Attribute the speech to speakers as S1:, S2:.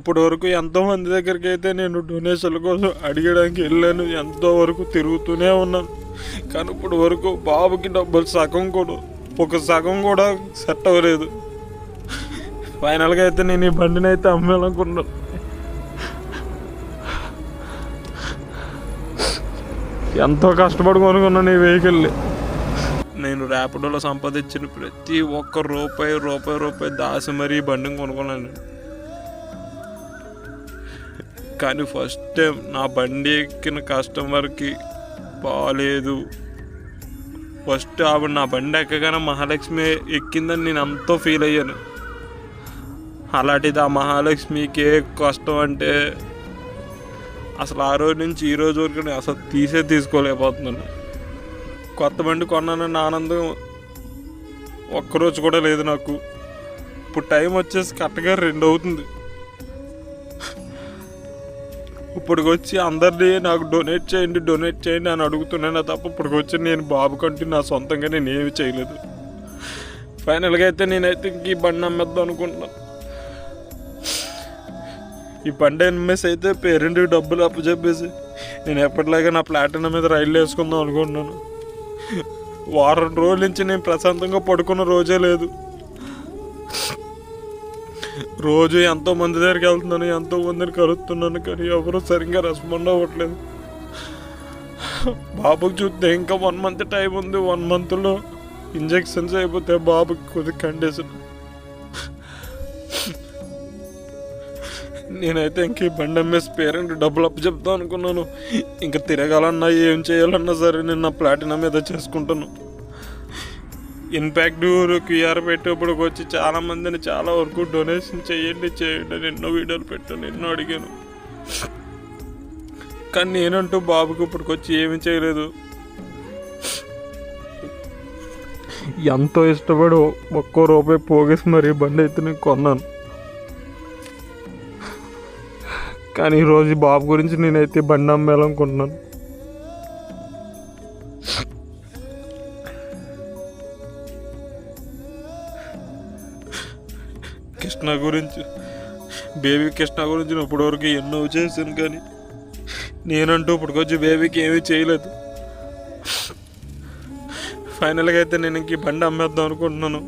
S1: ఇప్పటి వరకు ఎంతోమంది దగ్గరికి అయితే నేను డొనేషన్ల కోసం అడిగడానికి వెళ్ళాను, ఎంతోవరకు తిరుగుతూనే ఉన్నాను. కానీ ఇప్పటి వరకు బాబుకి డబ్బులు ఒక సగం కూడా సెట్ అవ్వలేదు. ఫైనల్గా అయితే నేను ఈ బండిని అయితే అమ్మాలనుకున్నాను. ఎంతో కష్టపడి కొనుక్కున్నాను ఈ వెహికల్ని. నేను ర్యాపిడోలో సంపాదించిన ప్రతి ఒక్క రూపాయి దాసి మరీ ఈ బండిని కొనుక్కున్నాను. కానీ ఫస్ట్ టైం నా బండి ఎక్కిన కస్టమర్కి బాగాలేదు. ఫస్ట్ ఆవిడ నా బండి ఎక్కగానే మహాలక్ష్మి ఎక్కిందని నేను ఎంతో ఫీల్ అయ్యాను. అలాంటిది ఆ మహాలక్ష్మికి ఏ కష్టం అంటే అసలు ఆ రోజు నుంచి ఈ రోజు వరకు నేను అసలు తీసుకోలేకపోతున్నాను. కొత్త బండి కొన్నానన్న ఆనందం ఒక్కరోజు కూడా లేదు నాకు. ఇప్పుడు టైం వచ్చేసి కరెక్ట్గా 2 అవుతుంది. ఇప్పటికొచ్చి అందరినీ నాకు డొనేట్ చేయండి అని అడుగుతున్నాను తప్ప ఇప్పటికొచ్చి నేను బాబు కంటే నా సొంతంగా నేను ఏమి చేయలేదు. ఫైనల్గా అయితే నేనైతే ఇంక ఈ బండి అమ్మేద్దాం అనుకుంటున్నాను. ఈ బండి అమ్మేసి అయితే పేరెంట్కి డబ్బులు అప్పచెప్పేసి నేను ఎప్పటిలాగా నా ప్లాటినం మీద రైళ్ళు వేసుకుందాం అనుకుంటున్నాను. వారం రోజుల నుంచి నేను ప్రశాంతంగా పడుకున్న రోజే లేదు. రోజు ఎంతోమంది దగ్గరికి వెళ్తున్నాను, ఎంతోమందిని కలుస్తున్నాను, కానీ ఎవరు సరిగ్గా రెస్పాండ్ అవ్వట్లేదు. బాబుకి చూస్తే ఇంకా 1 మంత్ టైం ఉంది. 1 మంత్లో ఇంజెక్షన్స్ అయిపోతే బాబుకి కొద్ది కండిషన్. నేనైతే ఇంక ఈ బండి అమ్మేసి పేరెంట్ డబ్బులు అప్పచెప్తాను అనుకున్నాను. ఇంకా తిరగాలన్నా ఏం చేయాలన్నా సరే నేను నా ప్లాటినం మీద చేసుకుంటాను. ఇంపాక్ట్ క్యూఆర్ పెట్టేప్పటికి వచ్చి చాలామందిని చాలా వరకు డొనేషన్ చేయండి అని ఎన్నో వీడియోలు పెట్టాను, ఎన్నో అడిగాను. కానీ నేనంటూ బాబుకి ఇప్పటికొచ్చి ఏమీ చేయలేదు. ఎంతో ఇష్టపడి ఒక్కో రూపాయి పోగేసి మరీ బండి అయితే నేను కొన్నాను. కానీ ఈరోజు బాబు గురించి నేనైతే బండి అమ్మాలనుకుంటున్నాను. బేబీ కృష్ణ గురించి నేను ఇప్పటివరకు ఎన్నో చేశాను, కానీ నేనంటూ ఇప్పటికొచ్చి బేబీకి ఏమీ చేయలేదు. ఫైనల్గా అయితే నేను ఇంక ఈ బండి అమ్మేద్దాం అనుకుంటున్నాను.